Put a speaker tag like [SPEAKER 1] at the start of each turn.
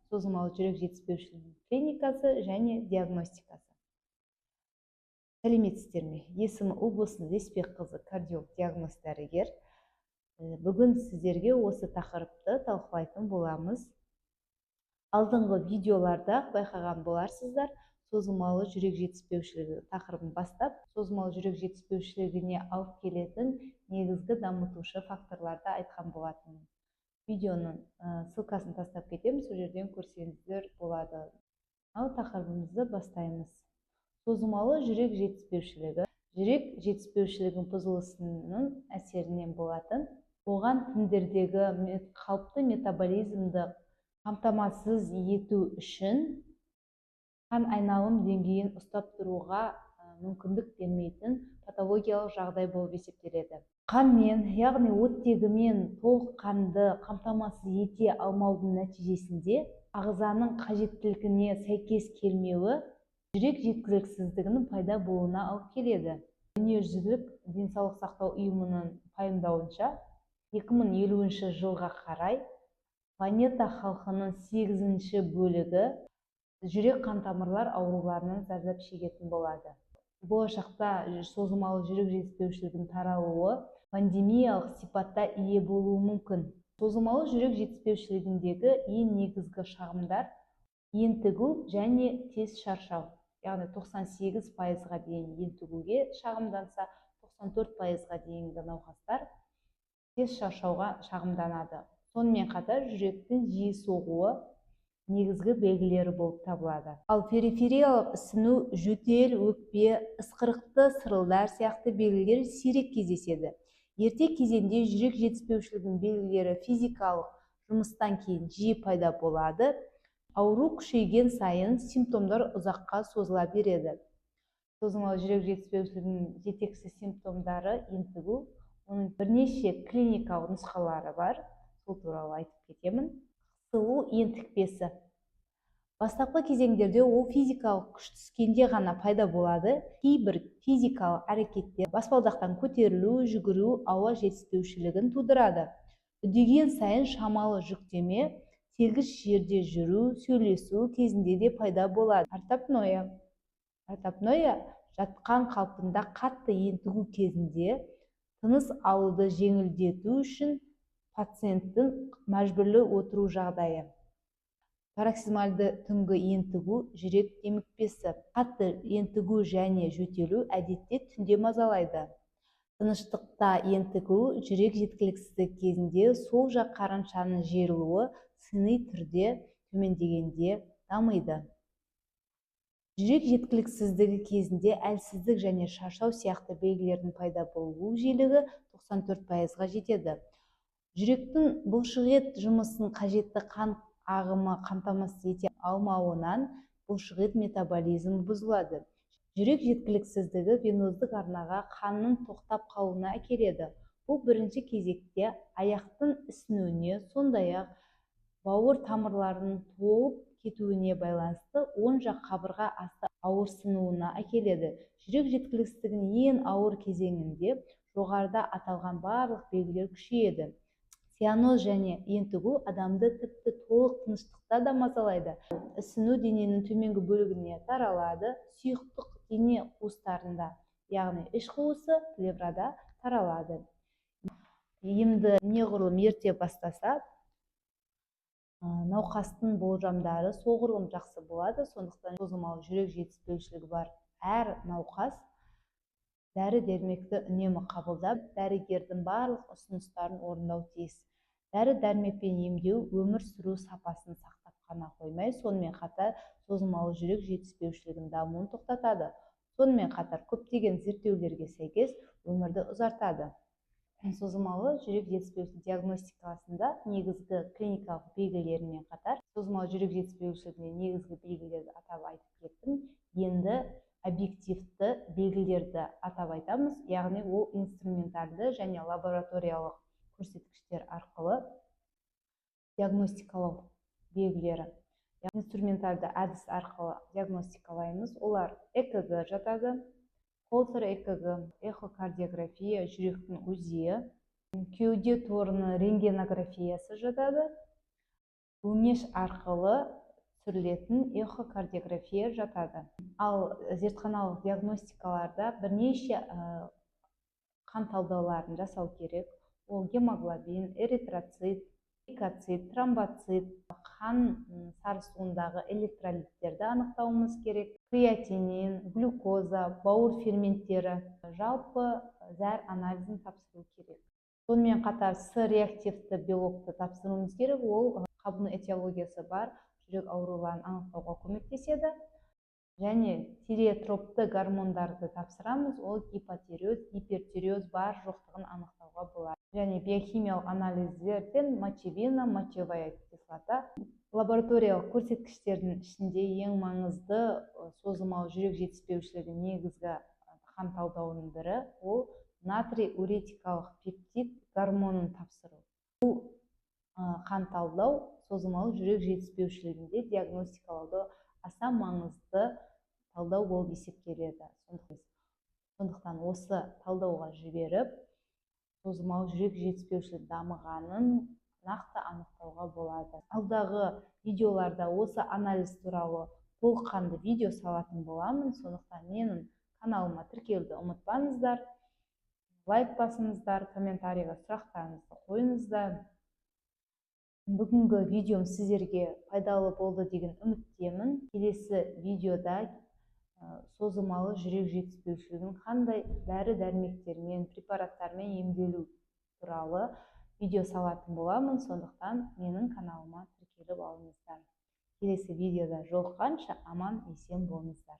[SPEAKER 1] созылмалы жүрек жетіспеушілігінің клиникасы және диагностикасы. Сәлеметсіздер ме? Есімі Ұлбосын Леспекқызы, кардиолог, диагноз дәрігер. Бүгін сіздерге осы тақырыпты талқылайтын боламыз. Алдыңғы видеоларда байқаған боларсыздар, созылмалы жүрек жетіспеушілігі тақырыбын бастап, созылмалы жүрек жетіспеушілігіне алып келетін негізгі дамытушы факторларды айтқан болатынмын. Видеоның ссылкасын тастап кетемін, сол жерден көрсеңіздер болады. Ал тақырыбымызды бастаймыз. Созылмалы жүрек жетіспеушілігі жүрек жетіспеушілігінің бұзылысының әсерінен болатын, оған тіндердегі қалыпты метаболизмді қамтамасыз ету үшін қан айналым деңгейін ұстап тұруға мүмкіндік бермейтін патологиялық жағдай болып есептеледі. Қанмен, яғни оттегімен толыққанды қамтамасыз ете алмаудың нәтижесінде ағзаның қажеттілігіне сәйкес келмеуі жүрек жеткіліксіздігінің пайда болуына алып келеді. Дүниежүзілік денсаулық сақтау ұйымының пайымдауынша 2050 жылға қарай планета халқының 8-ші бөлігі жүрек қан тамырлар ауруларынан зардап шегетін болады. Болашақта созылмалы жүрек жетіспеушілігінің таралуы пандемиялық сипатта ие болуы мүмкін. Созылмалы жүрек жетіспеушілігіндегі ең негізгі шағымдар ентігу және тез шаршау. Яғни 98%-ға дейін ентігуге шағымданса, 94%-ға дейінгі науқастар тез шаршауға шағымданады. Сонымен қатар жүректің жиі соғуы негізгі белгілері болып табылады. Ал перифериялық ісіну, жөтел, өкпе, ысқырықты сырылдар сияқты белгілер сирек кездеседі. Ерте кезеңде жүрек жетіспеушілігінің белгілері физикалық жұмыстан кейін жиі пайда болады. Ауру күшейген сайын симптомдар ұзаққа созыла береді. Созылмалы жүрек жетіспеушілігінің жетекші симптомдары ентігу, оның бірнеше клиникалық нұсқалары бар. Сол туралы айтып кетемін. Қысылу ентікпесі. Бастапқы кезеңдерде ол физикалық күш түскенде ғана пайда болады. Кейбір физикалық әрекеттер баспалдақтан көтерілу, жүгіру ауа жетіспеушілігін тудырады. Үдеген сайын шамалы жүктеме, тегіс жерде жүру, сөйлесу кезінде де пайда болады. Ортопноя жатқан қалпында қатты ентігу кезінде тыныс алуды жеңілдету үшін пациенттің мәжбүрлі отыру жағдайы. Пароксизмальды түнгі ентігу, жүрек демікпесі. Қатты ентігу және жөтелу әдетте түнде мазалайды. Тыныштықта ентігу, жүрек жеткіліксіздігі кезінде сол жақ қараншаның жерілуі сыни түрде төмендегенде дамиды. Жүрек жеткіліксіздігі кезінде әлсіздік және шаршау сияқты белгілердің пайда болу жиілігі 94%-ға жетеді. Жүректің бұлшықет жұмысын қажетті қан ағымы қамтамасыз ете алмауынан бұлшықет метаболизмі бұзылады. Жүрек жеткіліксіздігі веноздық арнаға қанның тоқтап қалуына әкеледі. Бұл бірінші кезекте аяқтың ісінуіне, сондай-ақ бауыр тамырларының толып кетуіне байланысты оң жақ қабырға асты ауырсынуына әкеледі. Жүрек жеткіліксіздігінің ең ауыр кезеңінде жоғарыда аталған барлық белгілер күшейеді. Цианоз және ентігу адамды тіпті толық тыныштықта да мазалайды. Ісіну дененің төменгі бөлігіне таралады, сұйықтық дене қуыстарында, яғни іш қуысы плеврада таралады. Емді неғұрлым ерте бастаса, науқастың болжамдары соғұрлым жақсы болады. Сондықтан созылмалы жүрек жетіспеушілігі бар әр науқас дәрі-дәрмекті үнемі қабылдап, дәрігердің барлық ұсыныстарын орындау тиіс. Дәрі-дәрмекпен емдеу өмір сүру сапасын сақтап қана қоймай, сонымен қатар созылмалы жүрек жетіспеушілігінің дамуын тоқтатады. Сонымен қатар көптеген зерттеулерге сәйкес өмірді ұзартады. Созылмалы жүрек жетіспеушілігі диагностикасында негізгі клиникалық белгілерімен қатар созылмалы жүрек жетіспеушілігіне негізгі белгілерді атап айтып кеттім. Енді объективті белгілерді атап айтамыз, яғни ол инструментальды және лабораториялық көрсеткіштер арқылы диагностикалау белгілері. Инструментальды әдіс арқылы диагностикалаймыз. Олар ЭКГ жатады, Холтер ЭКГ, эхокардиография, жүректің УЗИ, кеуде торының рентгенографиясы жатады. өңеш арқылы түсірілетін эхокардиография жатады. Ал зертханалық диагностикаларда бірнеше қан талдауларын жасау керек. Ол гемоглобин, эритроцит, лейкоцит, тромбоцит, қан сарысуындағы электролиттерді анықтауымыз керек. Креатинин, глюкоза, бауыр ферменттері, жалпы зәр анализін тапсыру керек. Сонымен қатар С реактивті белокты тапсыруымыз керек. Ол қабыну этиологиясы бар жүрек ауруларын анықтауға көмектеседі. Және тиреотропты гормондарды тапсырамыз, ол гипотиреоз, гипертиреоз бар жоқтығын анықтауға болады. Және биохимиялық анализдерден мочевина, мочевая кислота. Лабораториялық көрсеткіштердің ішінде ең маңызды созылмалы жүрек жетіспеушілігі негізгі қан талдауының бірі ол натрий уретикалық пептид гормонын тапсыру. Бұл қан талдау созылмалы жүрек жетіспеушілігінде диагностикалауды аса маңызды талдау болып есептеледі. Сондықтан осы талдауға жіберіп, созылмалы жүрек жетіспеушілігі дамығанын нақты анықтауға болады. Алдағы видеоларда осы анализ туралы толыққанды видео салатын боламын. Сондықтан менің каналыма тіркелуді ұмытпаңыздар. Лайк басыңыздар, комментарийға сұрақтарыңызды қойыңыздар. Бүгінгі видеом сіздерге пайдалы болды деген үміттемін. Келесі видеода созылмалы жүрек жетіспеушілігін қандай дәрі-дәрмектермен, препараттармен емделу туралы видео салатын боламын. Сондықтан менің каналыма тіркеліп алыңыздар. Келесі видеода жолыққанша аман есен болыңыздар.